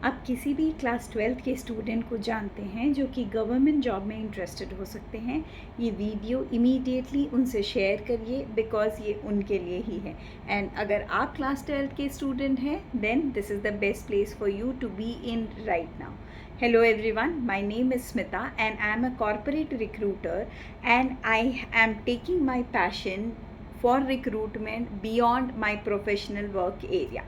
आप किसी भी क्लास 12th के स्टूडेंट को जानते हैं जो कि गवर्नमेंट जॉब में इंटरेस्टेड हो सकते हैं, ये वीडियो इमीडिएटली उनसे शेयर करिए बिकॉज़ ये उनके लिए ही है। एंड अगर आप क्लास 12th के स्टूडेंट हैं then this is the best place for you to be in right now. Hello everyone, my name is Smita and I am a corporate recruiter and I am taking my passion for recruitment beyond my professional work area.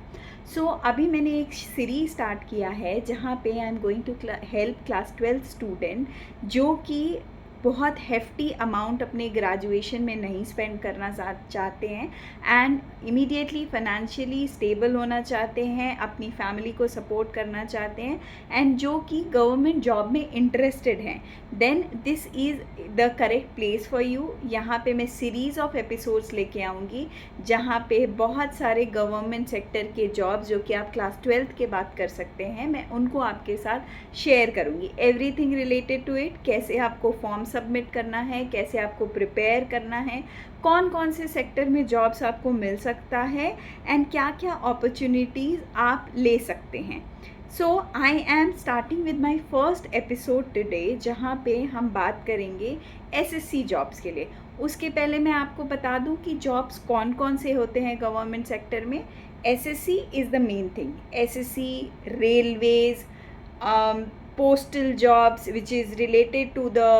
So अभी मैंने एक series start किया है जहाँ पे I am going to help class 12 student जो कि बहुत हेफ्टी अमाउंट अपने ग्रेजुएशन में नहीं स्पेंड करना चाहते हैं एंड इमीडिएटली फाइनेंशियली स्टेबल होना चाहते हैं, अपनी फैमिली को सपोर्ट करना चाहते हैं एंड जो कि गवर्नमेंट जॉब में इंटरेस्टेड हैं, then this is the correct place for you. यहाँ पे मैं सीरीज़ ऑफ एपिसोड्स लेके आऊँगी जहाँ पे बहुत सारे गवर्नमेंट सेक्टर के जॉब्स जो कि आप क्लास 12 के बाद कर सकते हैं, मैं उनको आपके साथ शेयर करूँगी। एवरीथिंग रिलेटेड टू इट, कैसे आपको फॉर्म सबमिट करना है, कैसे आपको प्रिपेयर करना है, कौन कौन से सेक्टर में जॉब्स आपको मिल सकता है एंड क्या क्या अपॉर्चुनिटीज़ आप ले सकते हैं। So I am starting with my first episode today जहाँ पे हम बात करेंगे एसएससी जॉब्स के लिए। उसके पहले मैं आपको बता दूं कि जॉब्स कौन कौन से होते हैं गवर्नमेंट सेक्टर में। SSC is the main thing. SSC, railways, postal jobs which is related to the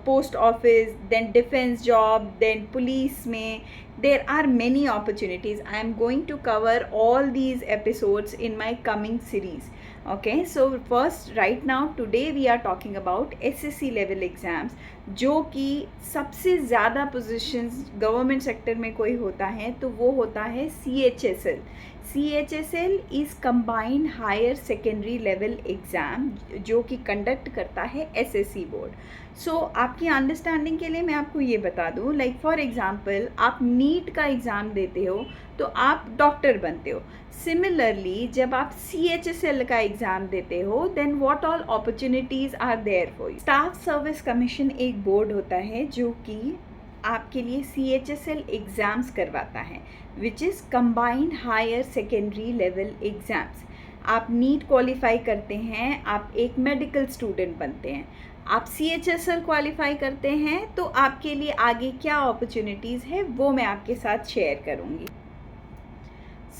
post office, then defense job, then police mein there are many opportunities. I am going to cover all these episodes in my coming series. Okay, so first right now today we are talking about SSC level exams जो कि सबसे ज़्यादा positions government sector में कोई होता है तो वो होता है CHSL. CHSL is combined higher secondary level exam जो कि कंडक्ट करता है SSC बोर्ड। सो आपकी अंडरस्टैंडिंग के लिए मैं आपको ये बता दूँ, लाइक फॉर एग्ज़ाम्पल आप नीट का एग्ज़ाम देते हो तो आप डॉक्टर बनते हो। सिमिलरली जब आप CHSL का एग्ज़ाम देते हो then what all opportunities are there for you. Staff service commission एक बोर्ड होता है जो कि आपके लिए CHSL एग्ज़ाम्स करवाता है which is combined higher secondary level exams. आप नीट क्वालिफाई करते हैं, आप एक मेडिकल स्टूडेंट बनते हैं, आप CHSL क्वालिफाई करते हैं तो आपके लिए आगे क्या अपॉर्चुनिटीज़ है वो मैं आपके साथ शेयर करूँगी।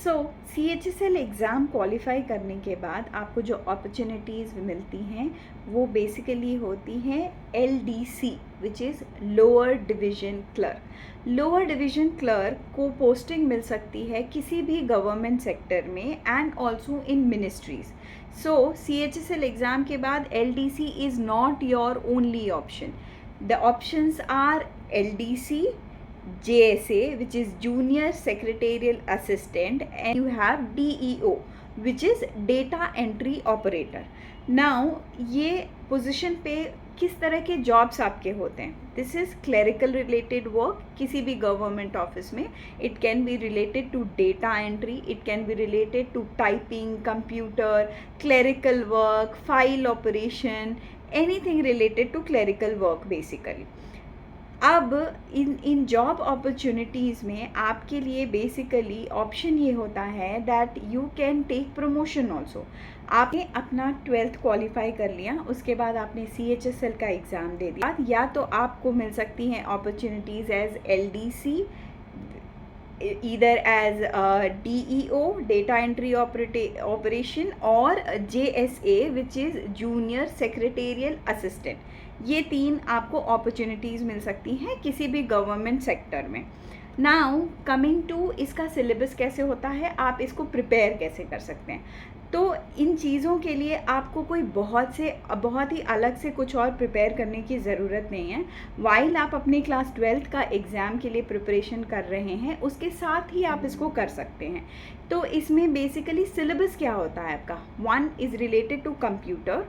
सो CHSL एग्ज़ाम क्वालिफाई करने के बाद आपको जो अपॉर्चुनिटीज़ मिलती हैं वो बेसिकली होती हैं LDC which is lower division clerk. Lower division clerk को पोस्टिंग मिल सकती है किसी भी गवर्नमेंट सेक्टर में and also in ministries. So CHSL exam के बाद LDC is not your only option. The options are LDC, JSA which is Junior Secretarial Assistant, and you have DEO which is Data Entry Operator. Now ये position पे किस तरह के jobs आपके होते हैं? This is clerical related work किसी भी गवर्नमेंट ऑफिस में। It can be related to data entry, it can be related to typing, computer, clerical work, file operation, anything related to clerical work basically. अब इन job opportunities में आपके लिए basically option ये होता है that you can take promotion also. आपने अपना 12th क्वालिफाई कर लिया, उसके बाद आपने CHSL का एग्ज़ाम दे दिया, या तो आपको मिल सकती हैं opportunities as LDC, either as DEO, Data Entry Operation, और JSA which is Junior Secretarial Assistant। ये तीन आपको अपॉर्चुनिटीज़ मिल सकती हैं किसी भी गवर्नमेंट सेक्टर में। नाउ कमिंग टू इसका सिलेबस कैसे होता है, आप इसको प्रिपेयर कैसे कर सकते हैं। तो इन चीज़ों के लिए आपको कोई बहुत ही अलग से कुछ और प्रिपेयर करने की ज़रूरत नहीं है। वाइल आप अपने क्लास 12th का एग्ज़ाम के लिए प्रिपरेशन कर रहे हैं उसके साथ ही आप इसको कर सकते हैं। तो इसमें बेसिकली सिलेबस क्या होता है आपका, 1 is related to computer,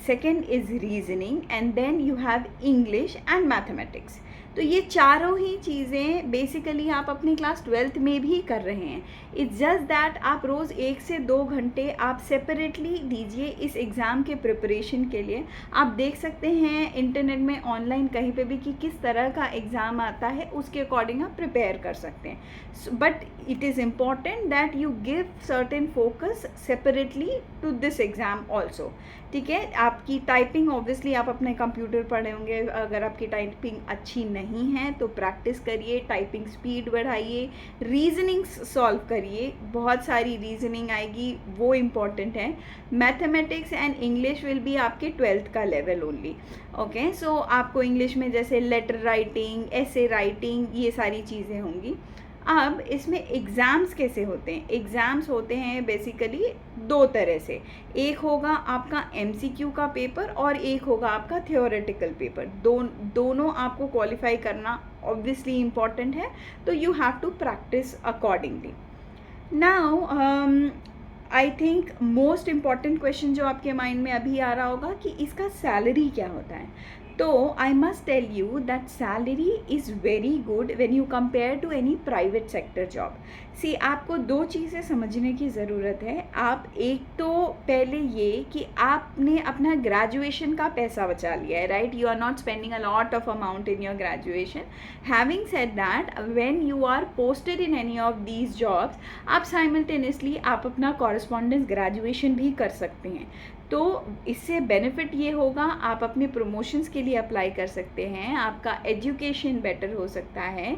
second is reasoning, and then you have English and mathematics. तो ये चारों ही चीज़ें बेसिकली आप अपनी क्लास 12th में भी कर रहे हैं। इट्स जस्ट दैट आप रोज़ 1 से 2 घंटे आप सेपरेटली दीजिए इस एग्ज़ाम के प्रिपरेशन के लिए। आप देख सकते हैं इंटरनेट में ऑनलाइन कहीं पे भी कि किस तरह का एग्ज़ाम आता है, उसके अकॉर्डिंग आप प्रिपेयर कर सकते हैं। But it is important that you give certain focus separately to this exam also. ठीक है, आपकी टाइपिंग ऑब्वियसली आप अपने कंप्यूटर पढ़े होंगे, अगर आपकी टाइपिंग अच्छी नहीं है तो प्रैक्टिस करिए, टाइपिंग स्पीड बढ़ाइए, रीजनिंग सॉल्व करिए, बहुत सारी रीजनिंग आएगी, वो इम्पॉर्टेंट है। Mathematics and English will be आपके 12th का लेवल ओनली। ओके, सो आपको इंग्लिश में जैसे लेटर राइटिंग, ऐसे राइटिंग, ये सारी चीज़ें होंगी। अब इसमें एग्ज़ाम्स कैसे होते हैं? एग्ज़ाम्स होते हैं बेसिकली 2 तरह से। एक होगा आपका एमसीक्यू का पेपर और एक होगा आपका थियोरेटिकल पेपर। दोनों आपको क्वालिफाई करना ऑब्वियसली इम्पॉर्टेंट है, तो you have to practice accordingly. Now I think most important question जो आपके माइंड में अभी आ रहा होगा कि इसका सैलरी क्या होता है। तो I must tell you that salary is very good when you compare to any private sector job. See, आपको 2 चीज़ें समझने की ज़रूरत है। आप एक तो पहले ये कि आपने अपना ग्रेजुएशन का पैसा बचा लिया है, right? You are not spending a lot of amount in your graduation. Having said that, when you are posted in any of these jobs, आप साइमल्टेनियसली आप अपना कॉरस्पॉन्डेंस ग्रेजुएशन भी कर सकते हैं। तो इससे बेनिफिट ये होगा, आप अपने प्रमोशंस के लिए अप्लाई कर सकते हैं, आपका एजुकेशन बेटर हो सकता है।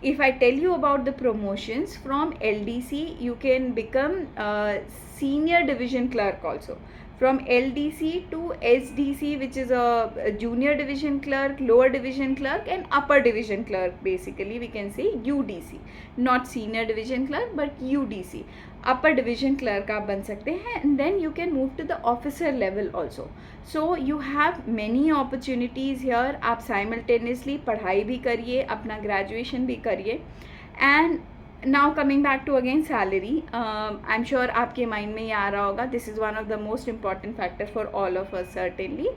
If I tell you about the promotions from LDC, you can become senior division clerk also. From LDC to SDC, which is a junior division clerk, lower division clerk and upper division clerk, basically we can say UDC, not senior division clerk but UDC, upper division clerk आप बन सकते हैं, and then you can move to the officer level also. So you have many opportunities here. आप simultaneously पढ़ाई भी करिए, अपना graduation भी करिए। and now coming back to again salary, I'm sure आपके mind में ये आ रहा होगा, this is one of the most important factor for all of us certainly।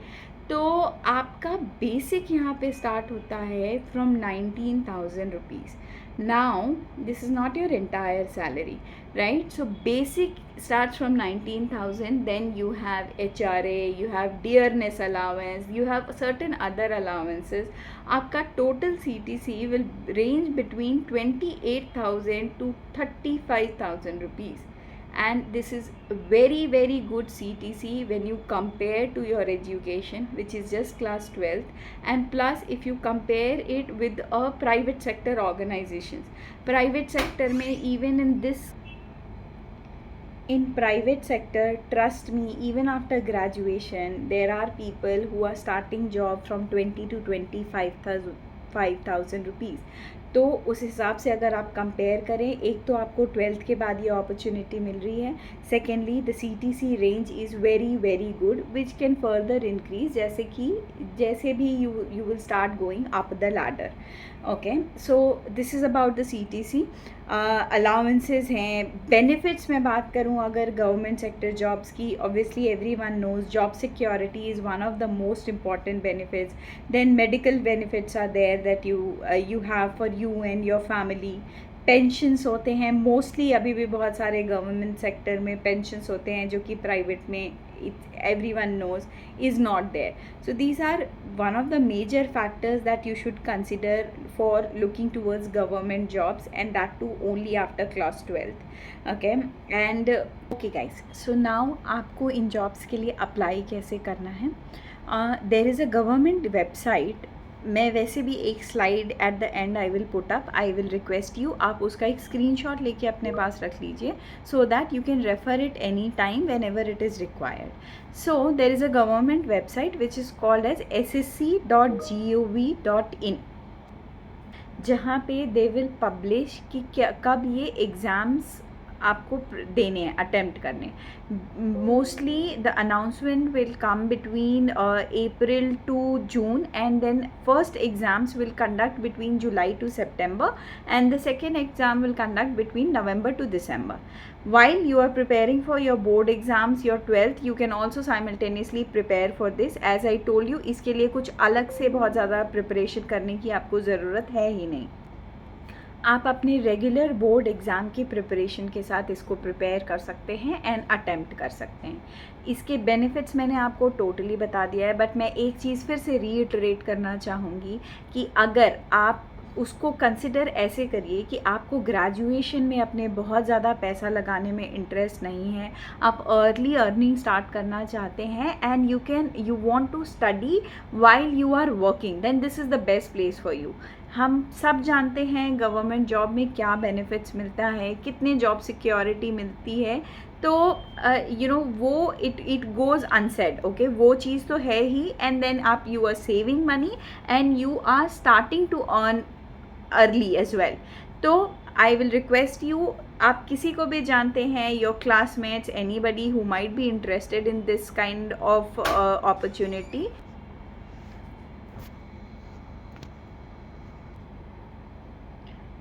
तो आपका बेसिक यहाँ पे स्टार्ट होता है from 19,000 rupees. Now this is not your entire salary, right? So basic starts from 19,000, then you have HRA, you have dearness allowance, you have certain other allowances. आपका total CTC will range between 28,000 to 35,000 rupees, and this is very very good CTC when you compare to your education, which is just class 12th, and plus if you compare it with a private sector organizations, private sector में even in private sector, trust me, even after graduation there are people who are starting job from 20 to 25,000 rupees। तो उस हिसाब से अगर आप compare करें, एक तो आपको 12th के बाद ये अपॉर्चुनिटी मिल रही है, secondly the CTC range is very very good which can further increase जैसे भी you will start going up the ladder. Okay, so this is about the CTC। Allowances हैं, बेनिफिट्स में बात करूं अगर गवर्नमेंट सेक्टर जॉब्स की, obviously everyone knows job security is one of the most important benefits. Then medical benefits are there that you have for you and your family. Pensions होते हैं, mostly अभी भी बहुत सारे गवर्नमेंट सेक्टर में pensions होते हैं जो कि प्राइवेट में everyone knows is not there. So these are one of the major factors that you should consider for looking towards government jobs, and that too only after class 12th. Okay, and okay guys, so now आपको इन jobs के लिए apply कैसे करना है? There is a government website, मैं वैसे भी एक slide at the end I will put up, I will request you आप उसका एक स्क्रीनशॉट लेके अपने पास रख लीजिए so that you can refer it any time whenever it is required. So there is a government website which is called as ssc.gov.in, जहाँ पे दे विल पब्लिश कि कब ये एग्ज़ाम्स आपको देने हैं, अटेम्प्ट करने। Mostly the announcement will come between April to June, and then first exams will conduct between July to September, and the second exam will conduct between November to December. While you are preparing for your board exams, your 12th, you can also simultaneously prepare for this. As I told you, इसके लिए कुछ अलग से बहुत ज़्यादा preparation करने की आपको ज़रूरत है ही नहीं। आप अपने रेगुलर बोर्ड एग्ज़ाम की प्रिपरेशन के साथ इसको प्रिपेयर कर सकते हैं एंड अटेम्प्ट कर सकते हैं। इसके बेनिफिट्स मैंने आपको टोटली बता दिया है, बट मैं एक चीज़ फिर से रीइटरेट करना चाहूँगी कि अगर आप उसको कंसिडर ऐसे करिए कि आपको ग्रेजुएशन में अपने बहुत ज़्यादा पैसा लगाने में इंटरेस्ट नहीं है, आप अर्ली अर्निंग स्टार्ट करना चाहते हैं and you want to study while you are working, then this is the best place for you. हम सब जानते हैं गवर्नमेंट जॉब में क्या बेनिफिट्स मिलता है, कितने जॉब सिक्योरिटी मिलती है, तो वो इट गोज़ अनसेड, ओके, वो चीज़ तो है ही। एंड देन आप you are saving money and you are starting to earn early age well. तो आई विल रिक्वेस्ट यू, आप किसी को भी जानते हैं, your classmates, anybody who might be interested in this kind of opportunity,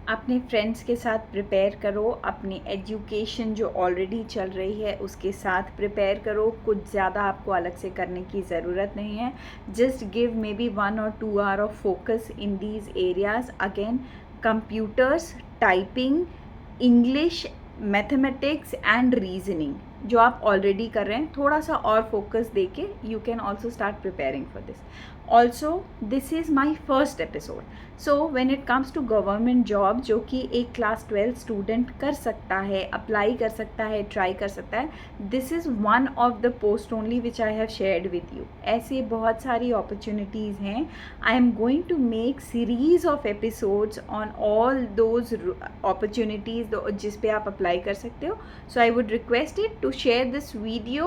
अपने friends के साथ प्रिपेयर करो, अपनी एजुकेशन जो ऑलरेडी चल रही है उसके साथ प्रिपेयर करो। कुछ ज़्यादा आपको अलग से करने की ज़रूरत नहीं है। Just give may be 1 or 2 hours of focus in these areas. Again, computers, typing, English, mathematics and reasoning जो आप ऑलरेडी कर रहे हैं, थोड़ा सा और फोकस देके you can also start preparing for this. Also this is my first episode, so when it comes to government job जो कि एक क्लास 12 स्टूडेंट कर सकता है, अप्लाई कर सकता है, ट्राई कर सकता है, this is one of the post only which I have shared with you. ऐसे बहुत सारी अपॉर्चुनिटीज़ हैं। I am going to make series of episodes on all those opportunities जिस पे आप अप्लाई कर सकते हो। So I would request it to share this video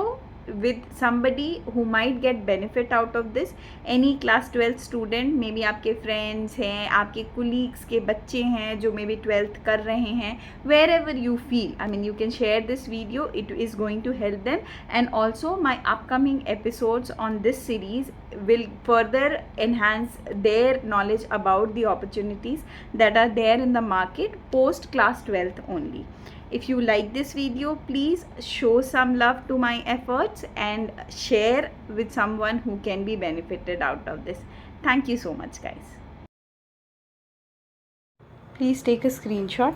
with somebody who might get benefit out of this. Any class 12 student, maybe आपके friends हैं, आपके colleagues के बच्चे हैं जो maybe 12th कर रहे हैं, wherever you feel, I mean you can share this video, it is going to help them. And also my upcoming episodes on this series will further enhance their knowledge about the opportunities that are there in the market post class 12th only. If you like this video, please show some love to my efforts and share with someone who can be benefited out of this. Thank you so much, guys. Please take a screenshot.